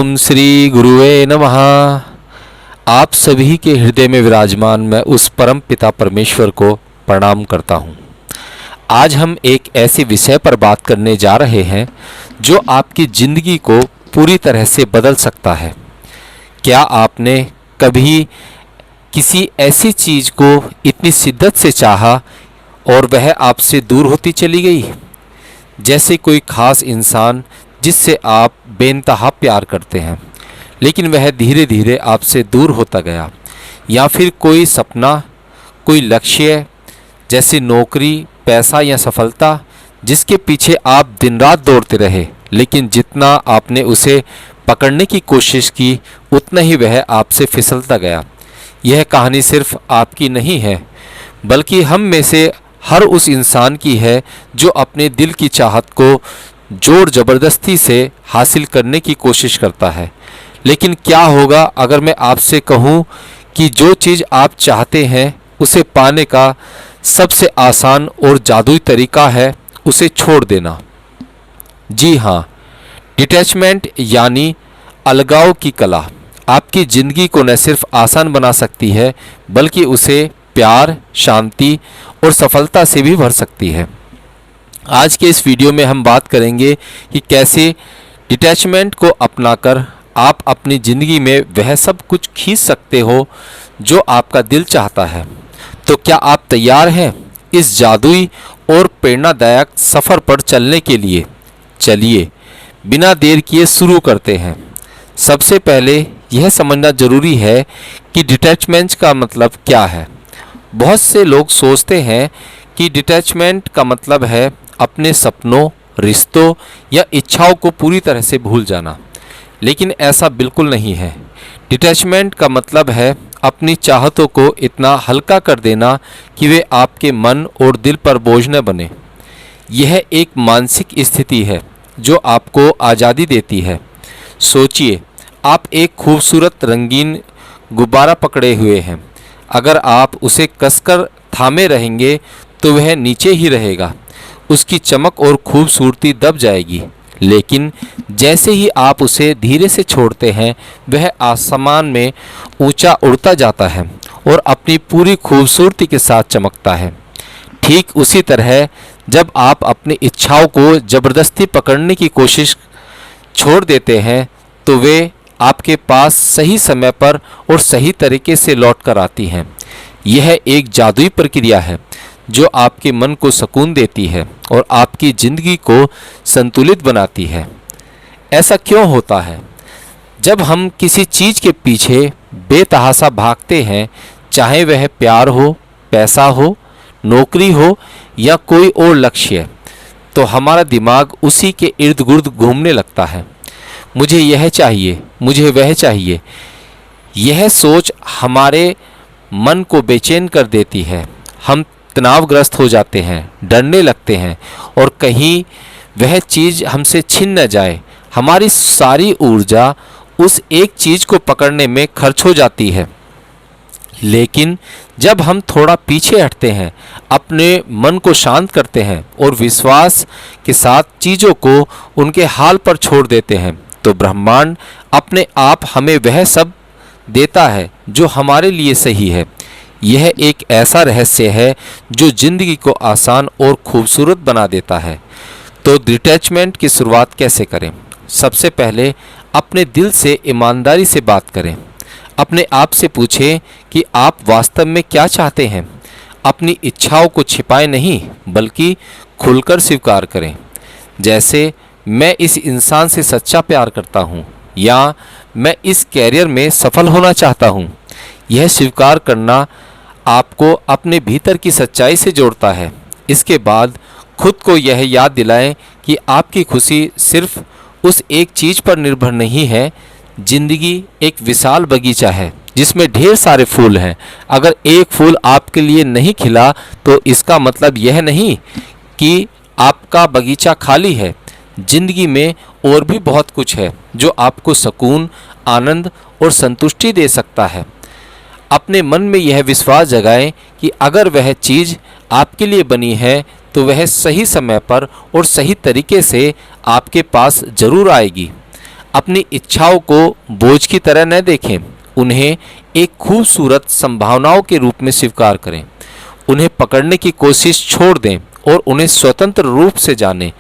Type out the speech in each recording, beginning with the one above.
ओम श्री गुरुवे नमः। आप सभी के हृदय में विराजमान मैं उस परम पिता परमेश्वर को प्रणाम करता हूँ। आज हम एक ऐसे विषय पर बात करने जा रहे हैं जो आपकी ज़िंदगी को पूरी तरह से बदल सकता है। क्या आपने कभी किसी ऐसी चीज़ को इतनी शिद्दत से चाहा और वह आपसे दूर होती चली गई? जैसे कोई ख़ास इंसान जिससे आप बेइंतहा प्यार करते हैं, लेकिन वह धीरे धीरे आपसे दूर होता गया। या फिर कोई सपना, कोई लक्ष्य, जैसे नौकरी, पैसा या सफलता, जिसके पीछे आप दिन रात दौड़ते रहे, लेकिन जितना आपने उसे पकड़ने की कोशिश की उतना ही वह आपसे फिसलता गया। यह कहानी सिर्फ आपकी नहीं है, बल्कि हम में से हर उस इंसान की है जो अपने दिल की चाहत को जोर ज़बरदस्ती से हासिल करने की कोशिश करता है। लेकिन क्या होगा अगर मैं आपसे कहूँ कि जो चीज़ आप चाहते हैं उसे पाने का सबसे आसान और जादुई तरीका है उसे छोड़ देना। जी हाँ, डिटैचमेंट यानी अलगाव की कला आपकी ज़िंदगी को न सिर्फ आसान बना सकती है, बल्कि उसे प्यार, शांति और सफलता से भी भर सकती है। आज के इस वीडियो में हम बात करेंगे कि कैसे डिटैचमेंट को अपनाकर आप अपनी ज़िंदगी में वह सब कुछ खींच सकते हो जो आपका दिल चाहता है। तो क्या आप तैयार हैं इस जादुई और प्रेरणादायक सफ़र पर चलने के लिए? चलिए बिना देर किए शुरू करते हैं। सबसे पहले यह समझना ज़रूरी है कि डिटैचमेंट का मतलब क्या है। बहुत से लोग सोचते हैं कि डिटैचमेंट का मतलब है अपने सपनों, रिश्तों या इच्छाओं को पूरी तरह से भूल जाना, लेकिन ऐसा बिल्कुल नहीं है। डिटैचमेंट का मतलब है अपनी चाहतों को इतना हल्का कर देना कि वे आपके मन और दिल पर बोझ न बने। यह एक मानसिक स्थिति है जो आपको आज़ादी देती है। सोचिए, आप एक खूबसूरत रंगीन गुब्बारा पकड़े हुए हैं। अगर आप उसे कसकर थामे रहेंगे तो वह नीचे ही रहेगा, उसकी चमक और खूबसूरती दब जाएगी। लेकिन जैसे ही आप उसे धीरे से छोड़ते हैं, वह आसमान में ऊंचा उड़ता जाता है और अपनी पूरी खूबसूरती के साथ चमकता है। ठीक उसी तरह जब आप अपनी इच्छाओं को ज़बरदस्ती पकड़ने की कोशिश छोड़ देते हैं, तो वे आपके पास सही समय पर और सही तरीके से लौट कर आती हैं। यह एक जादुई प्रक्रिया है जो आपके मन को सुकून देती है और आपकी ज़िंदगी को संतुलित बनाती है। ऐसा क्यों होता है? जब हम किसी चीज़ के पीछे बेतहाशा भागते हैं, चाहे वह प्यार हो, पैसा हो, नौकरी हो या कोई और लक्ष्य, तो हमारा दिमाग उसी के इर्द गिर्द घूमने लगता है। मुझे यह चाहिए, मुझे वह चाहिए। यह सोच हमारे मन को बेचैन कर देती है। हम तनावग्रस्त हो जाते हैं, डरने लगते हैं और कहीं वह चीज़ हमसे छिन न जाए। हमारी सारी ऊर्जा उस एक चीज़ को पकड़ने में खर्च हो जाती है। लेकिन जब हम थोड़ा पीछे हटते हैं, अपने मन को शांत करते हैं और विश्वास के साथ चीज़ों को उनके हाल पर छोड़ देते हैं, तो ब्रह्मांड अपने आप हमें वह सब देता है जो हमारे लिए सही है। यह एक ऐसा रहस्य है जो ज़िंदगी को आसान और खूबसूरत बना देता है। तो डिटैचमेंट की शुरुआत कैसे करें? सबसे पहले अपने दिल से ईमानदारी से बात करें। अपने आप से पूछें कि आप वास्तव में क्या चाहते हैं। अपनी इच्छाओं को छिपाएं नहीं, बल्कि खुलकर स्वीकार करें। जैसे, मैं इस इंसान से सच्चा प्यार करता हूँ, या मैं इस कैरियर में सफल होना चाहता हूँ। यह स्वीकार करना आपको अपने भीतर की सच्चाई से जोड़ता है। इसके बाद खुद को यह याद दिलाएं कि आपकी खुशी सिर्फ उस एक चीज़ पर निर्भर नहीं है। ज़िंदगी एक विशाल बगीचा है जिसमें ढेर सारे फूल हैं। अगर एक फूल आपके लिए नहीं खिला तो इसका मतलब यह नहीं कि आपका बगीचा खाली है। ज़िंदगी में और भी बहुत कुछ है जो आपको सुकून, आनंद और संतुष्टि दे सकता है। अपने मन में यह विश्वास जगाएं कि अगर वह चीज़ आपके लिए बनी है तो वह सही समय पर और सही तरीके से आपके पास ज़रूर आएगी। अपनी इच्छाओं को बोझ की तरह न देखें, उन्हें एक खूबसूरत संभावनाओं के रूप में स्वीकार करें। उन्हें पकड़ने की कोशिश छोड़ दें और उन्हें स्वतंत्र रूप से जानें।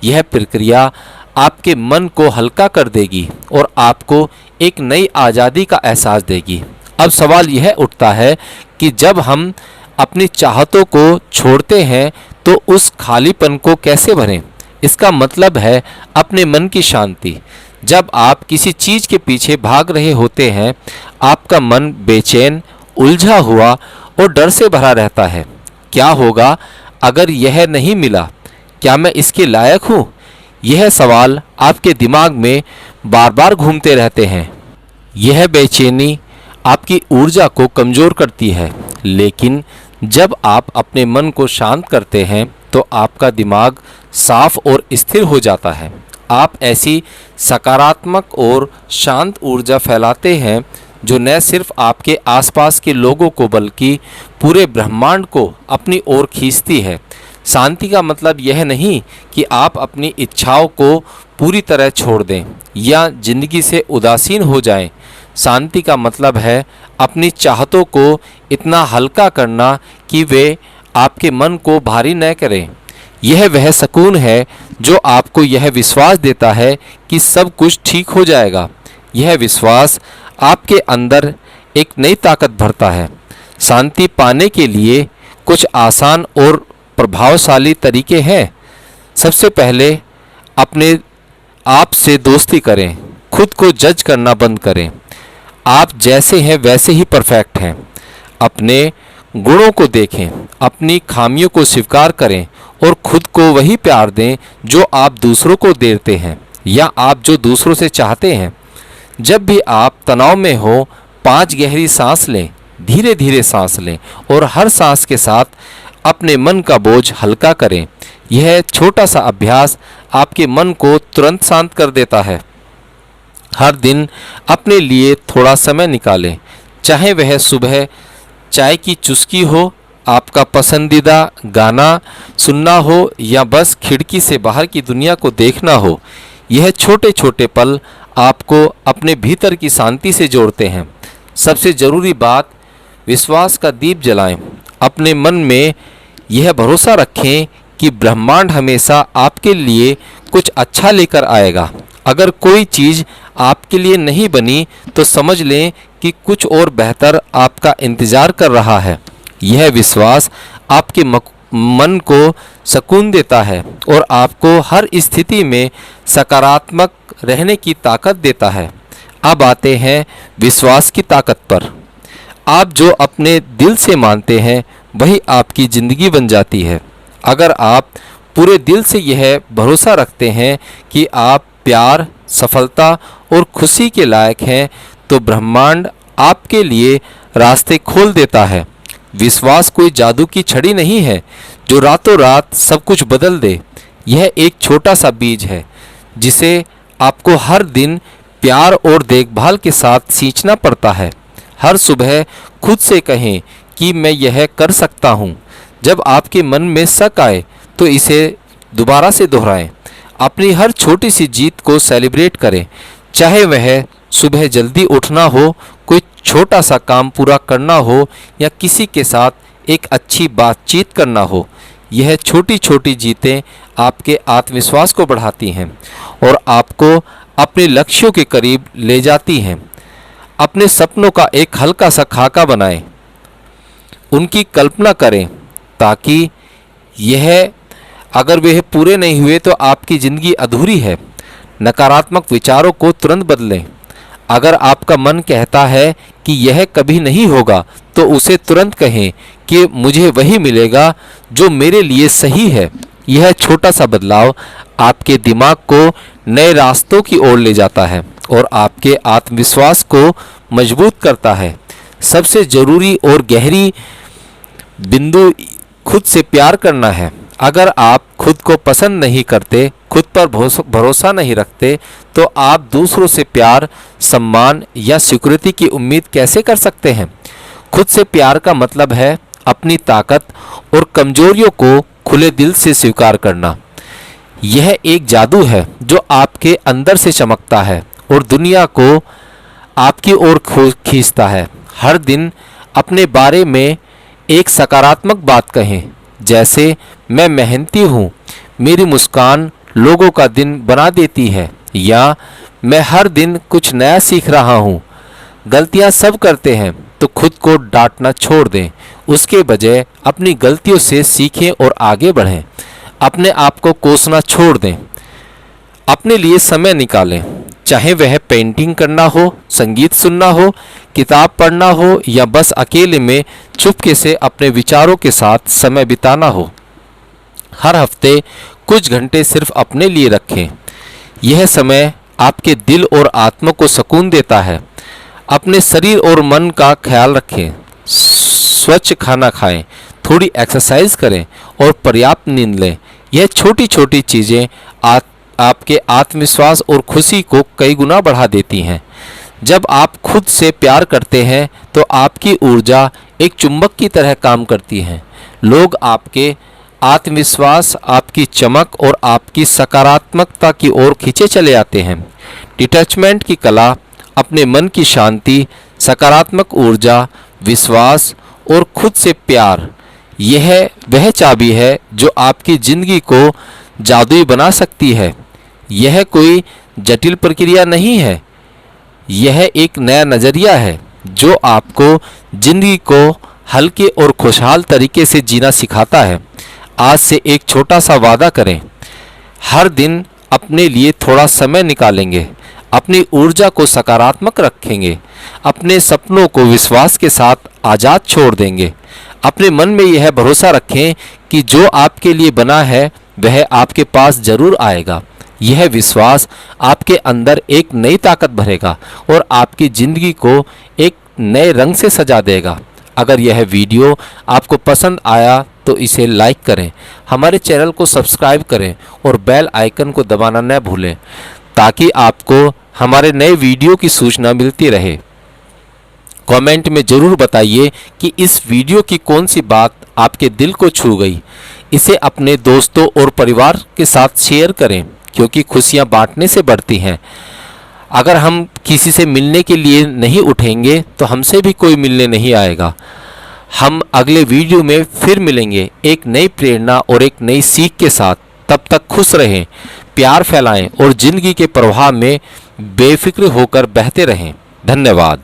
यह प्रक्रिया आपके मन को हल्का कर देगी और आपको एक नई आज़ादी का एहसास देगी। अब सवाल यह उठता है कि जब हम अपनी चाहतों को छोड़ते हैं तो उस खालीपन को कैसे भरें? इसका मतलब है अपने मन की शांति। जब आप किसी चीज़ के पीछे भाग रहे होते हैं, आपका मन बेचैन, उलझा हुआ और डर से भरा रहता है। क्या होगा अगर यह नहीं मिला? क्या मैं इसके लायक हूँ? यह सवाल आपके दिमाग में बार बार घूमते रहते हैं। यह बेचैनी आपकी ऊर्जा को कमज़ोर करती है, लेकिन जब आप अपने मन को शांत करते हैं तो आपका दिमाग साफ और स्थिर हो जाता है। आप ऐसी सकारात्मक और शांत ऊर्जा फैलाते हैं जो न सिर्फ आपके आसपास के लोगों को बल्कि पूरे ब्रह्मांड को अपनी ओर खींचती है। शांति का मतलब यह नहीं कि आप अपनी इच्छाओं को पूरी तरह छोड़ दें या जिंदगी से उदासीन हो जाएं। शांति का मतलब है अपनी चाहतों को इतना हल्का करना कि वे आपके मन को भारी न करें। यह वह सुकून है जो आपको यह विश्वास देता है कि सब कुछ ठीक हो जाएगा। यह विश्वास आपके अंदर एक नई ताकत भरता है। शांति पाने के लिए कुछ आसान और प्रभावशाली तरीके हैं। सबसे पहले अपने आप से दोस्ती करें। खुद को जज करना बंद करें। आप जैसे हैं वैसे ही परफेक्ट हैं। अपने गुणों को देखें, अपनी खामियों को स्वीकार करें और खुद को वही प्यार दें जो आप दूसरों को देते हैं या आप जो दूसरों से चाहते हैं। जब भी आप तनाव में हो, 5 गहरी सांस लें, धीरे धीरे सांस लें और हर सांस के साथ अपने मन का बोझ हल्का करें। यह छोटा सा अभ्यास आपके मन को तुरंत शांत कर देता है। हर दिन अपने लिए थोड़ा समय निकालें, चाहे वह सुबह चाय की चुस्की हो, आपका पसंदीदा गाना सुनना हो या बस खिड़की से बाहर की दुनिया को देखना हो। यह छोटे छोटे पल आपको अपने भीतर की शांति से जोड़ते हैं। सबसे ज़रूरी बात, विश्वास का दीप जलाएं। अपने मन में यह भरोसा रखें कि ब्रह्मांड हमेशा आपके लिए कुछ अच्छा लेकर आएगा। अगर कोई चीज़ आपके लिए नहीं बनी तो समझ लें कि कुछ और बेहतर आपका इंतज़ार कर रहा है। यह विश्वास आपके मन को सुकून देता है और आपको हर स्थिति में सकारात्मक रहने की ताकत देता है। अब आते हैं विश्वास की ताकत पर। आप जो अपने दिल से मानते हैं वही आपकी ज़िंदगी बन जाती है। अगर आप पूरे दिल से यह भरोसा रखते हैं कि आप प्यार, सफलता और खुशी के लायक हैं तो ब्रह्मांड आपके लिए रास्ते खोल देता है। विश्वास कोई जादू की छड़ी नहीं है जो रातों रात सब कुछ बदल दे। यह एक छोटा सा बीज है जिसे आपको हर दिन प्यार और देखभाल के साथ सींचना पड़ता है। हर सुबह खुद से कहें कि मैं यह कर सकता हूँ। जब आपके मन में शक आए तो इसे दोबारा से दोहराएं। अपनी हर छोटी सी जीत को सेलिब्रेट करें, चाहे वह सुबह जल्दी उठना हो, कोई छोटा सा काम पूरा करना हो या किसी के साथ एक अच्छी बातचीत करना हो। यह छोटी छोटी जीतें आपके आत्मविश्वास को बढ़ाती हैं और आपको अपने लक्ष्यों के करीब ले जाती हैं। अपने सपनों का एक हल्का सा खाका बनाएं, उनकी कल्पना करें ताकि यह अगर वे पूरे नहीं हुए तो आपकी ज़िंदगी अधूरी है। नकारात्मक विचारों को तुरंत बदलें। अगर आपका मन कहता है कि यह कभी नहीं होगा तो उसे तुरंत कहें कि मुझे वही मिलेगा जो मेरे लिए सही है। यह छोटा सा बदलाव आपके दिमाग को नए रास्तों की ओर ले जाता है और आपके आत्मविश्वास को मजबूत करता है। सबसे ज़रूरी और गहरी बिंदु खुद से प्यार करना है। अगर आप खुद को पसंद नहीं करते, खुद पर भरोसा नहीं रखते, तो आप दूसरों से प्यार, सम्मान या स्वीकृति की उम्मीद कैसे कर सकते हैं? खुद से प्यार का मतलब है अपनी ताकत और कमजोरियों को खुले दिल से स्वीकार करना। यह एक जादू है जो आपके अंदर से चमकता है और दुनिया को आपकी ओर खींचता है। हर दिन अपने बारे में एक सकारात्मक बात कहें, जैसे मैं मेहनती हूँ, मेरी मुस्कान लोगों का दिन बना देती है, या मैं हर दिन कुछ नया सीख रहा हूँ। गलतियाँ सब करते हैं, तो खुद को डांटना छोड़ दें। उसके बजाय अपनी गलतियों से सीखें और आगे बढ़ें। अपने आप को कोसना छोड़ दें। अपने लिए समय निकालें, चाहे वह पेंटिंग करना हो, संगीत सुनना हो, किताब पढ़ना हो, या बस अकेले में चुपके से अपने विचारों के साथ समय बिताना हो। हर हफ्ते कुछ घंटे सिर्फ अपने लिए रखें। यह समय आपके दिल और आत्मा को सुकून देता है। अपने शरीर और मन का ख्याल रखें। स्वच्छ खाना खाएं, थोड़ी एक्सरसाइज करें और पर्याप्त नींद लें। यह छोटी छोटी चीज़ें आपके आत्मविश्वास और खुशी को कई गुना बढ़ा देती हैं। जब आप खुद से प्यार करते हैं तो आपकी ऊर्जा एक चुंबक की तरह काम करती है। लोग आपके आत्मविश्वास, आपकी चमक और आपकी सकारात्मकता की ओर खींचे चले आते हैं। डिटैचमेंट की कला अपने मन की शांति, सकारात्मक ऊर्जा, विश्वास और खुद से प्यार, यह वह चाबी है जो आपकी ज़िंदगी को जादुई बना सकती है। यह कोई जटिल प्रक्रिया नहीं है, यह एक नया नज़रिया है जो आपको ज़िंदगी को हल्के और खुशहाल तरीके से जीना सिखाता है। आज से एक छोटा सा वादा करें, हर दिन अपने लिए थोड़ा समय निकालेंगे, अपनी ऊर्जा को सकारात्मक रखेंगे, अपने सपनों को विश्वास के साथ आज़ाद छोड़ देंगे। अपने मन में यह भरोसा रखें कि जो आपके लिए बना है वह आपके पास जरूर आएगा। यह विश्वास आपके अंदर एक नई ताकत भरेगा और आपकी ज़िंदगी को एक नए रंग से सजा देगा। अगर यह वीडियो आपको पसंद आया तो इसे लाइक करें, हमारे चैनल को सब्सक्राइब करें और बेल आइकन को दबाना न भूलें, ताकि आपको हमारे नए वीडियो की सूचना मिलती रहे। कमेंट में ज़रूर बताइए कि इस वीडियो की कौन सी बात आपके दिल को छू गई। इसे अपने दोस्तों और परिवार के साथ शेयर करें, क्योंकि खुशियां बांटने से बढ़ती हैं। अगर हम किसी से मिलने के लिए नहीं उठेंगे तो हमसे भी कोई मिलने नहीं आएगा। हम अगले वीडियो में फिर मिलेंगे एक नई प्रेरणा और एक नई सीख के साथ। तब तक खुश रहें, प्यार फैलाएं और ज़िंदगी के प्रवाह में बेफिक्र होकर बहते रहें। धन्यवाद।